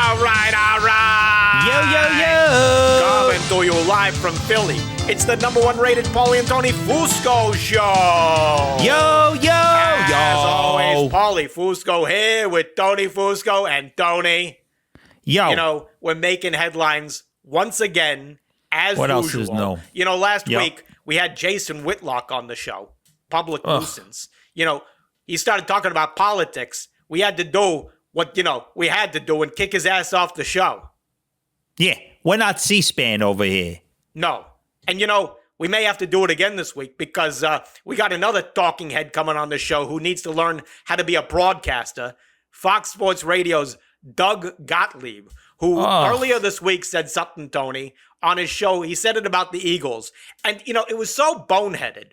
All right. Yo. Coming to you live from Philly. It's the number one rated Paulie Tony FUSCO Show. Yo. As always, Paulie FUSCO here with Tony FUSCO and Tony. Yo. You know, we're making headlines once again, as what usual. else is new? You know, last week we had Jason Whitlock on the show. Public nuisance. You know, he started talking about politics. We had to do what, we had to do and kick his ass off the show. Yeah, we're not C-SPAN over here. No. And, we may have to do it again this week because we got another talking head coming on the show who needs to learn how to be a broadcaster. Fox Sports Radio's Doug Gottlieb, who earlier this week said something, Tony, on his show. He said it about the Eagles. And, it was so boneheaded,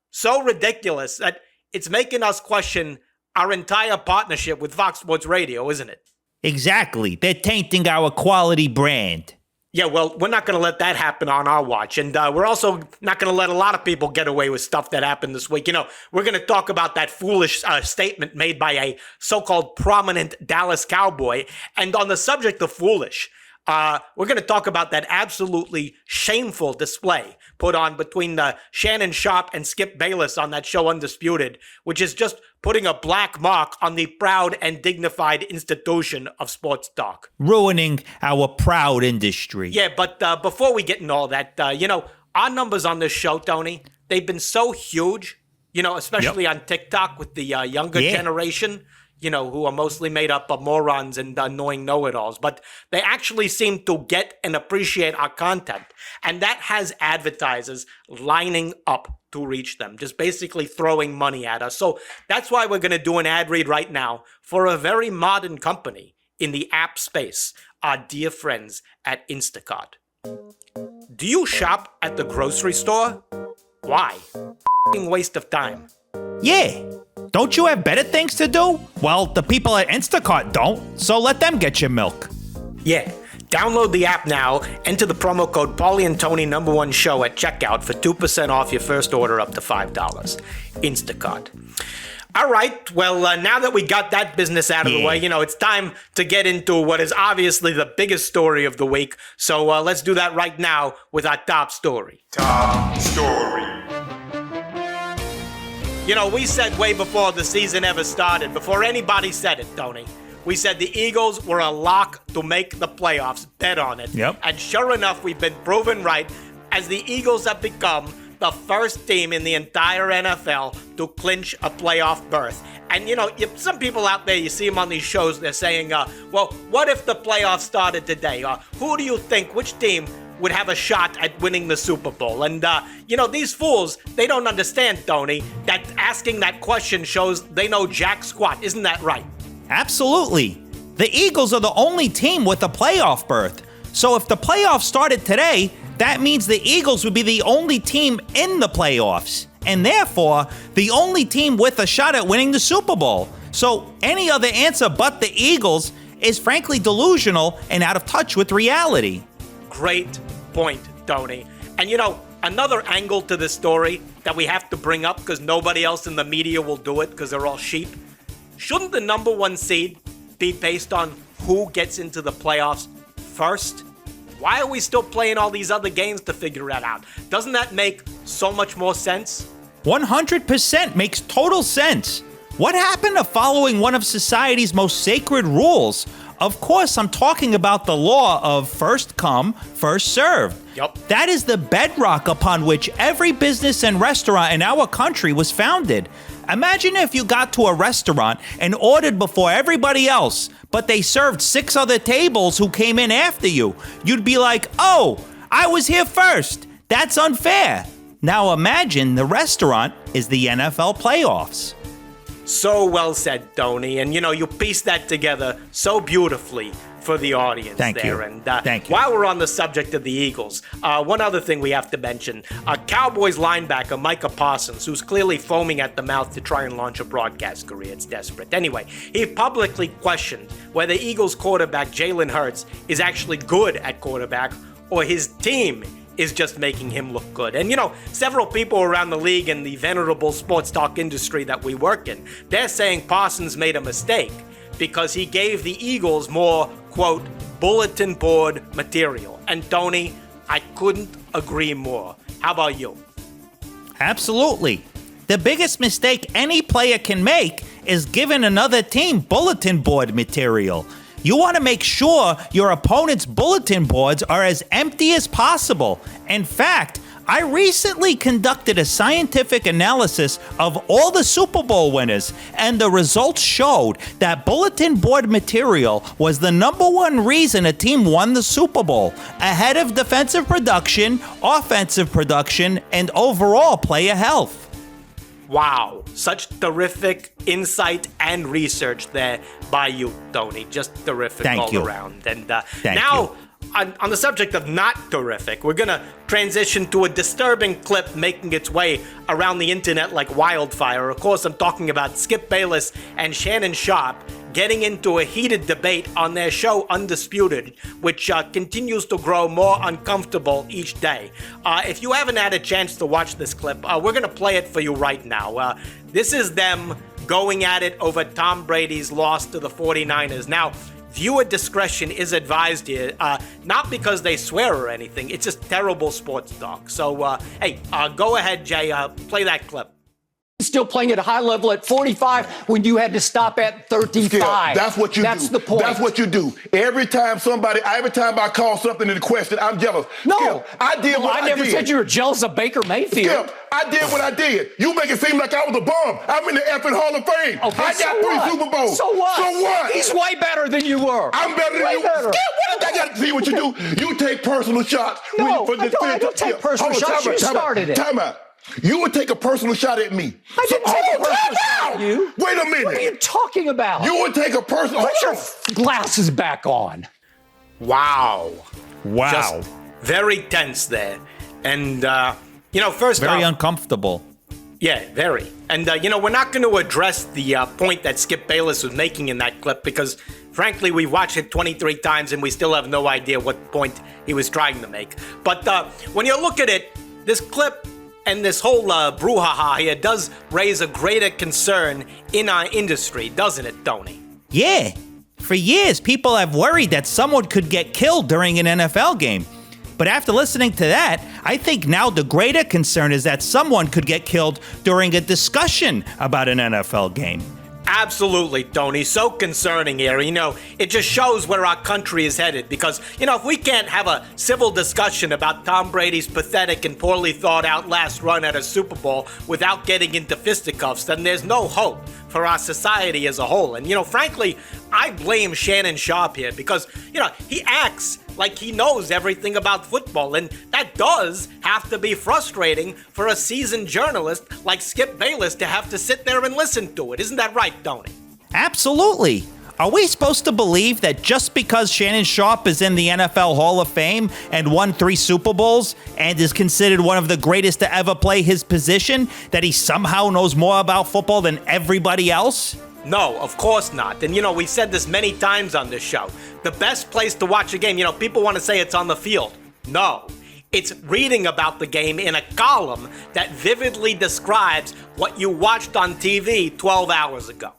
so ridiculous that it's making us question our entire partnership with Fox Sports Radio, isn't it? Exactly. They're tainting our quality brand. Yeah, well, we're not going to let that happen on our watch. And we're also not going to let a lot of people get away with stuff that happened this week. We're going to talk about that foolish statement made by a so-called prominent Dallas Cowboy. And on the subject of foolish, we're going to talk about that absolutely shameful display put on between Shannon, Sharpe, and Skip Bayless on that show Undisputed, which is just putting a black mark on the proud and dignified institution of sports talk. Ruining our proud industry. Yeah, but before we get into all that, our numbers on this show, Tony, they've been so huge, especially on TikTok with the younger generation, who are mostly made up of morons and annoying know-it-alls. But they actually seem to get and appreciate our content. And that has advertisers lining up to reach them, just basically throwing money at us. So that's why we're going to do an ad read right now for a very modern company in the app space, our dear friends at Instacart. Do you shop at the grocery store? Why? F***ing waste of time. Yeah. Don't you have better things to do? Well, the people at Instacart don't, so let them get your milk. Yeah. Download the app now, enter the promo code Paulie and Tony #1 show at checkout for 2% off your first order up to $5. Instacart. All right, well, now that we got that business out of the way, it's time to get into what is obviously the biggest story of the week. So let's do that right now with our top story. Top story. We said way before the season ever started, before anybody said it, Tony, we said the Eagles were a lock to make the playoffs. Bet on it. Yep. And sure enough, we've been proven right as the Eagles have become the first team in the entire NFL to clinch a playoff berth. And, some people out there, you see them on these shows, they're saying, well, what if the playoffs started today? Who do you think, which team would have a shot at winning the Super Bowl? And, these fools, they don't understand, Tony, that asking that question shows they know jack squat. Isn't that right? Absolutely. The Eagles are the only team with a playoff berth. So if the playoffs started today, that means the Eagles would be the only team in the playoffs, and therefore the only team with a shot at winning the Super Bowl. So any other answer but the Eagles is frankly delusional and out of touch with reality. Great point, Tony. And another angle to this story that we have to bring up because nobody else in the media will do it because they're all sheep. Shouldn't the #1 seed be based on who gets into the playoffs first? Why are we still playing all these other games to figure that out? Doesn't that make so much more sense? 100% makes total sense. What happened to following one of society's most sacred rules? Of course, I'm talking about the law of first come, first served. Yep. That is the bedrock upon which every business and restaurant in our country was founded. Imagine if you got to a restaurant and ordered before everybody else, but they served 6 other tables who came in after you. You'd be like, oh, I was here first. That's unfair. Now imagine the restaurant is the NFL playoffs. So well said, Tony. And, you pieced that together so beautifully for the audience. Thank you. And Thank you. While we're on the subject of the Eagles, one other thing we have to mention. Cowboys linebacker Micah Parsons, who's clearly foaming at the mouth to try and launch a broadcast career. It's desperate. Anyway, he publicly questioned whether Eagles quarterback Jalen Hurts is actually good at quarterback or his team is just making him look good. And, several people around the league in the venerable sports talk industry that we work in, they're saying Parsons made a mistake because he gave the Eagles more, quote, bulletin board material. And Tony, I couldn't agree more. How about you? Absolutely. The biggest mistake any player can make is giving another team bulletin board material. You want to make sure your opponent's bulletin boards are as empty as possible. In fact, I recently conducted a scientific analysis of all the Super Bowl winners, and the results showed that bulletin board material was the number one reason a team won the Super Bowl, ahead of defensive production, offensive production, and overall player health. Wow, such terrific insight and research there by you, Tony. Just terrific all around. And now, on the subject of not terrific, we're going to transition to a disturbing clip making its way around the internet like wildfire. Of course, I'm talking about Skip Bayless and Shannon Sharpe getting into a heated debate on their show Undisputed, which continues to grow more uncomfortable each day. If you haven't had a chance to watch this clip, we're going to play it for you right now. This is them going at it over Tom Brady's loss to the 49ers. Now, viewer discretion is advised here, not because they swear or anything. It's just terrible sports talk. So, hey, go ahead, Jay. Play that clip. Still playing at a high level at 45 when you had to stop at 35. Skip, that's what you do. That's the point. That's what you do. Every time I call something into question, I'm jealous. No. Skip, I did what I did. I never said you were jealous of Baker Mayfield. Skip, I did what I did. You make it seem like I was a bum. I'm in the effing Hall of Fame. Okay, I got 3 Super Bowls. So what? So what? He's way better than you were. I'm better than you. Better. Skip, what I got to see what you do? You take personal shots. No, I don't take personal shots. You started it. Time out. You would take a personal shot at me. I didn't take a personal shot at you. Wait a minute. What are you talking about? You would take a personal... Put your glasses back on. Wow. Wow. Just very tense there. And, first Very off, uncomfortable. Yeah, very. And, we're not going to address the point that Skip Bayless was making in that clip because, frankly, we've watched it 23 times and we still have no idea what point he was trying to make. But when you look at it, this clip and this whole brouhaha here does raise a greater concern in our industry, doesn't it, Tony? Yeah. For years, people have worried that someone could get killed during an NFL game. But after listening to that, I think now the greater concern is that someone could get killed during a discussion about an NFL game. Absolutely, Tony. So concerning here. It just shows where our country is headed because, if we can't have a civil discussion about Tom Brady's pathetic and poorly thought out last run at a Super Bowl without getting into fisticuffs, then there's no hope for our society as a whole. And, frankly, I blame Shannon Sharpe here because, he acts like he knows everything about football, and that does have to be frustrating for a seasoned journalist like Skip Bayless to have to sit there and listen to it. Isn't that right, Tony? Absolutely. Are we supposed to believe that just because Shannon Sharpe is in the NFL Hall of Fame and won 3 Super Bowls and is considered one of the greatest to ever play his position, that he somehow knows more about football than everybody else? No, of course not. And, we've said this many times on this show. The best place to watch a game, people want to say it's on the field. No. It's reading about the game in a column that vividly describes what you watched on TV 12 hours ago.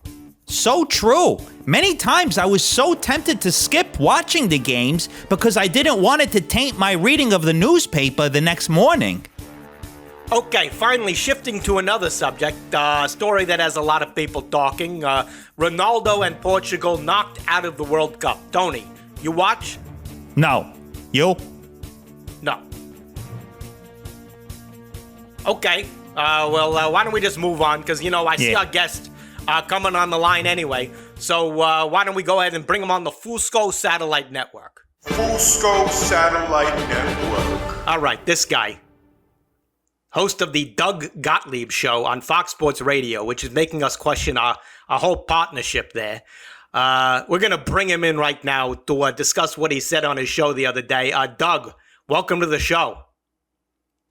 So true. Many times I was so tempted to skip watching the games because I didn't want it to taint my reading of the newspaper the next morning. Okay, finally shifting to another subject, a story that has a lot of people talking. Ronaldo and Portugal knocked out of the World Cup. Tony, you watch? No. You? No. Okay, why don't we just move on? Because, I see our guest coming on the line anyway. So why don't we go ahead and bring him on the FUSCO Satellite Network? FUSCO Satellite Network. All right, this guy. Host of the Doug Gottlieb Show on Fox Sports Radio, which is making us question our whole partnership there. We're going to bring him in right now to discuss what he said on his show the other day. Doug, welcome to the show.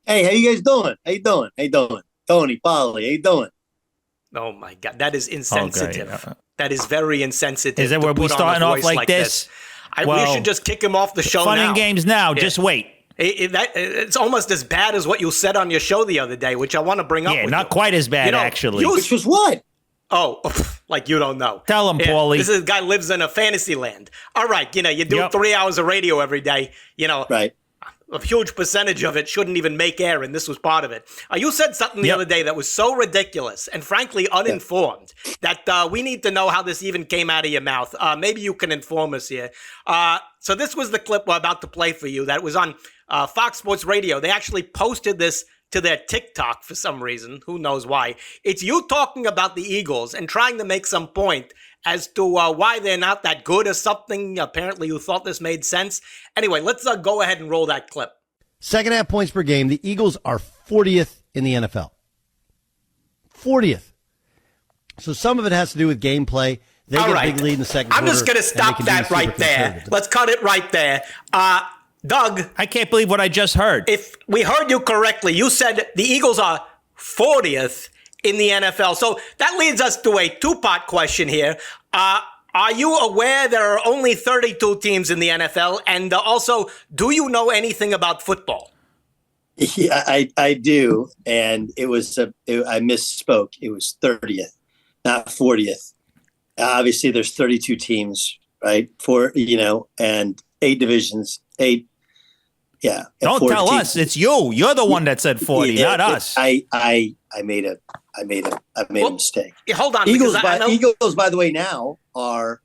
Hey, how you guys doing? How you doing? Tony, Paulie, how you doing? Oh, my God. That is insensitive. Okay. That is very insensitive. Is that where we starting off like this? We should just kick him off the show fun now. and games now. Yeah. Just wait. It's almost as bad as what you said on your show the other day, which I want to bring up with not you. quite as bad, actually. Which was what? Oh, like you don't know. Tell him, Paulie. This is, guy lives in a fantasy land. All right, you do 3 hours of radio every day. Right. A huge percentage of it shouldn't even make air, and this was part of it. You said something the other day that was so ridiculous and frankly uninformed that we need to know how this even came out of your mouth. Maybe you can inform us here. So this was the clip we're about to play for you that was on Fox Sports Radio. They actually posted this to their TikTok for some reason. Who knows why? It's you talking about the Eagles and trying to make some point as to why they're not that good or something. Apparently you thought this made sense. Anyway, let's go ahead and roll that clip. Second half points per game. The Eagles are 40th in the NFL. 40th. So some of it has to do with gameplay. They get a big lead in the second quarter. I'm just going to stop that right there. Let's cut it right there. Doug. I can't believe what I just heard. If we heard you correctly, you said the Eagles are 40th in the NFL. So that leads us to a two-part question here. Are you aware there are only 32 teams in the NFL? And also, do you know anything about football? Yeah, I do. And I misspoke. It was 30th, not 40th. Obviously, there's 32 teams, right? And 8 divisions, 8. Yeah. Don't tell us. It's you. You're the one that said 40, not us. I made a mistake. Hold on. Eagles, by the way, now are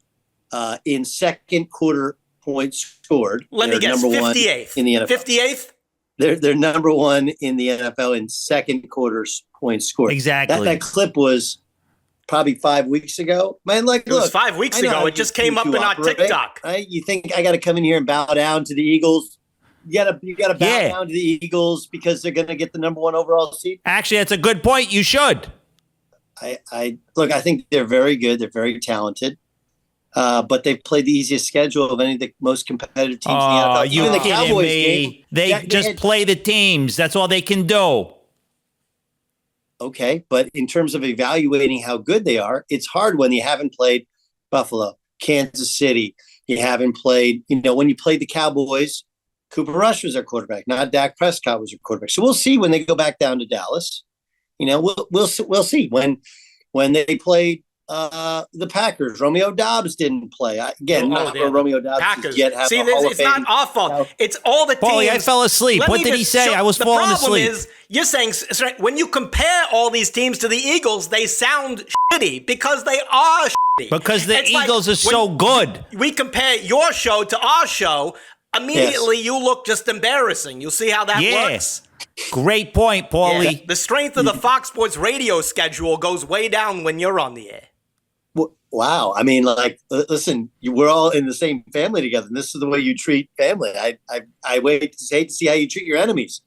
in second quarter points scored. Let me guess. 58th in the NFL. 58th. They're number 1 in the NFL in second quarter's points scored. Exactly. That clip was probably 5 weeks ago. Man, it was 5 weeks ago. It just came up in our TikTok. Right? You think I got to come in here and bow down to the Eagles? You gotta bow down to the Eagles because they're gonna get the number 1 overall seed. Actually, that's a good point. You should. I think they're very good. They're very talented. But they've played the easiest schedule of any of the most competitive teams in the NFL. Even the Cowboys game, they just play the teams. That's all they can do. Okay, but in terms of evaluating how good they are, it's hard when you haven't played Buffalo, Kansas City. You haven't played, when you played the Cowboys, Cooper Rush was their quarterback, not Dak Prescott was their quarterback. So we'll see when they go back down to Dallas. We'll see when they played the Packers. Romeo Doubs didn't play. Romeo Doubs Packers. Yet have see, a Hall of it's not Fame. our fault. It's all the teams. Paulie, I fell asleep. What did he say? I was falling asleep. The problem is, you're saying when you compare all these teams to the Eagles, they sound shitty because they are shitty. Because the Eagles are so good. We compare your show to our show. Immediately, you look just embarrassing. You see how that works? Great point, Paulie. Yeah. The strength of the Fox Sports radio schedule goes way down when you're on the air. Wow. I mean, listen, we're all in the same family together, and this is the way you treat family. I hate to see how you treat your enemies.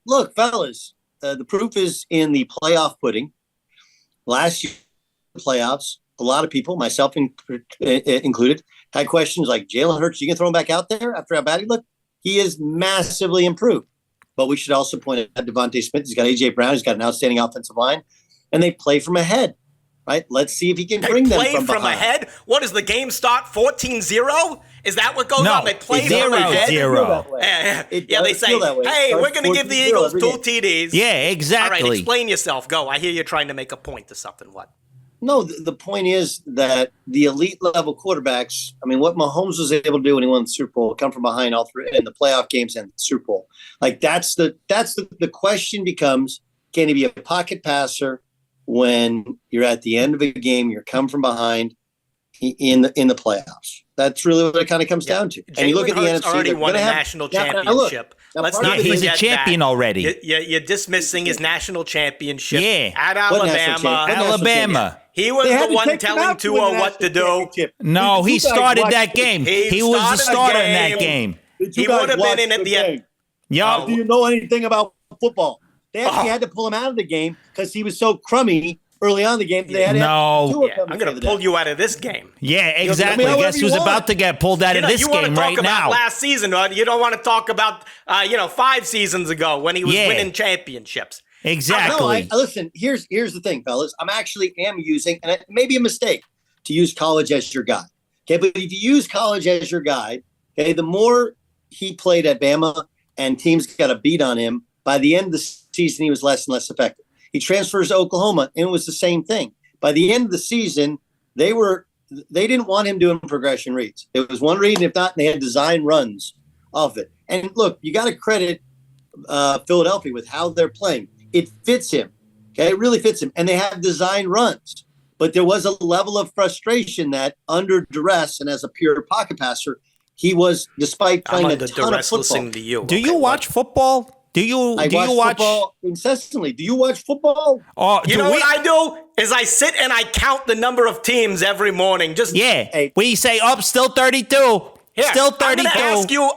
Look, fellas, the proof is in the playoff pudding. Last year, playoffs, a lot of people, myself included, had questions like, Jalen Hurts, you can throw him back out there after how bad he looked? He is massively improved. But we should also point out Devontae Smith. He's got A.J. Brown. He's got an outstanding offensive line. And they play from ahead, right? Let's see if he can bring them from behind. Ahead? What, does the game start 14-0? Is that what goes on? They play from ahead? 0-0. Yeah, they say, hey, we're going to give the Eagles 2 TDs. Yeah, exactly. All right, explain yourself. Go. I hear you're trying to make a point to something. What? No, the point is that the elite level quarterbacks, I mean, what Mahomes was able to do when he won the Super Bowl, come from behind all three in the playoff games and the Super Bowl. That's the question becomes, can he be a pocket passer when you're at the end of a game, you're come from behind in the playoffs? That's really what it kind of comes down to. And you look at the NFC, already won a national championship. Let's not forget he's a champion already. You're dismissing his national championship at Alabama. Alabama. He was the one telling Tua what to do. No, he started that game. He was the starter in that game. He would have been in at the end. Yeah. Do you know anything about football? They actually had to pull him out of the game because he was so crummy early on in the game. They had I'm going to pull you out of this game. Yeah, exactly. Guess who's about to get pulled out of this game right now? You want to talk about last season. You don't want to talk about 5 seasons ago when he was winning championships. Exactly. Listen, here's the thing, fellas. I'm actually using, and it may be a mistake, to use college as your guide. Okay, but if you use college as your guide, okay, the more he played at Bama and teams got a beat on him, by the end of the season, he was less and less effective. He transfers to Oklahoma, and it was the same thing. By the end of the season, they didn't want him doing progression reads. It was one read, and if not, they had design runs of it. And look, you got to credit Philadelphia with how they're playing. It fits him. Okay, it really fits him. And they have design runs. But there was a level of frustration that under duress and as a pure pocket passer, he was, despite playing a ton of football. To you. Do you watch football? Do you watch football incessantly? Do you watch football? You know what I do is I sit and I count the number of teams every morning. We say up still 32. Here, still 32.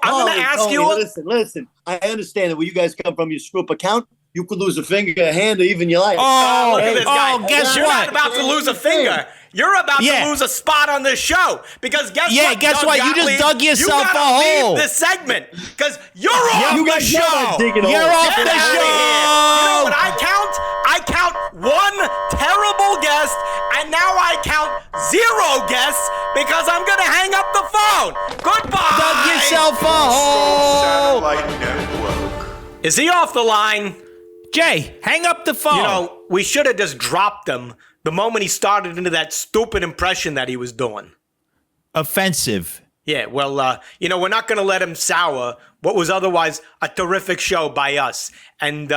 I'm going to ask you. Listen. I understand that where you guys come from, you screw up a count. You could lose a finger, a hand, or even your life. Look at this guy. Guess You're what? not about to lose a finger. You're about to lose a spot on this show. Because guess what? Guess Doug what? Gottlieb, You just dug yourself you a hole. Leave this segment because you're off the show. You're off the show. You know what I count? I count one terrible guest, and now I count 0 guests because I'm going to hang up the phone. Goodbye. Dug yourself a hole. Satellite Network. Is he off the line? Jay, hang up the phone. You know, we should have just dropped him the moment he started into that stupid impression that he was doing. Offensive. Yeah, well, we're not going to let him sour what was otherwise a terrific show by us. And,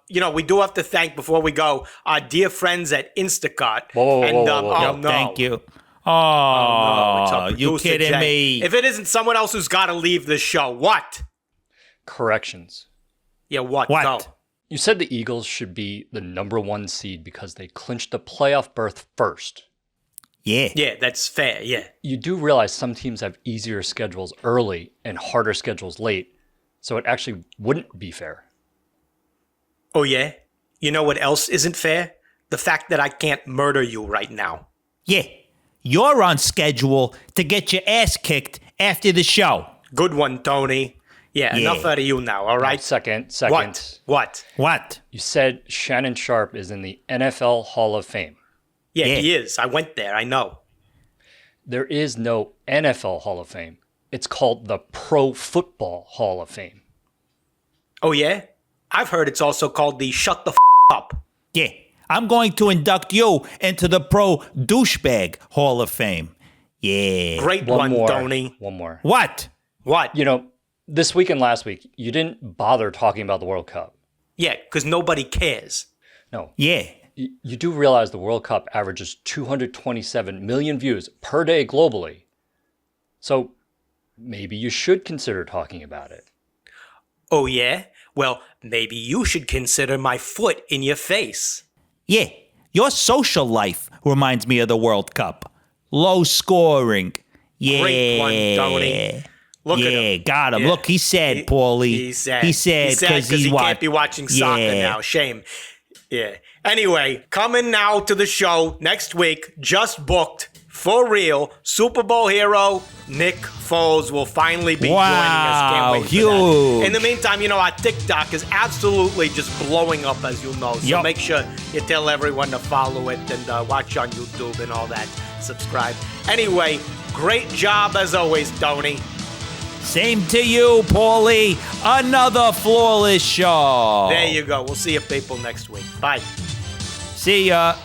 we do have to thank, before we go, our dear friends at Instacart. Whoa. Thank you. Oh, it's you kidding Jay. me? If it isn't someone else who's got to leave the show, what? Corrections. Yeah, what? What? Go. You said the Eagles should be the number 1 seed because they clinched the playoff berth first. Yeah. Yeah, that's fair, yeah. You do realize some teams have easier schedules early and harder schedules late, so it actually wouldn't be fair. Oh, yeah? You know what else isn't fair? The fact that I can't murder you right now. Yeah. You're on schedule to get your ass kicked after the show. Good one, Tony. Yeah, enough out of you now, all right? Second. What? You said Shannon Sharpe is in the NFL Hall of Fame. Yeah, he is. I went there. I know. There is no NFL Hall of Fame. It's called the Pro Football Hall of Fame. Oh, yeah? I've heard it's also called the Shut the Up. Yeah. I'm going to induct you into the Pro Douchebag Hall of Fame. Yeah. Great one, Tony. One more. What? This week and last week, you didn't bother talking about the World Cup. Yeah, because nobody cares. No. Yeah. You do realize the World Cup averages 227 million views per day globally. So maybe you should consider talking about it. Oh, yeah? Well, maybe you should consider my foot in your face. Yeah. Your social life reminds me of the World Cup. Low scoring. Yeah. Great one, Tony. Look at him. Got him. Yeah. Look, he's sad, Paulie. He's sad. He's sad because he can't be watching soccer now. Shame. Yeah. Anyway, coming now to the show next week, just booked, for real, Super Bowl hero Nick Foles will finally be joining us. Can't wait for that. In the meantime, our TikTok is absolutely just blowing up, as you know. So make sure you tell everyone to follow it and watch on YouTube and all that. Subscribe. Anyway, great job as always, Tony. Same to you, Paulie. Another flawless show. There you go. We'll see you people next week. Bye. See ya.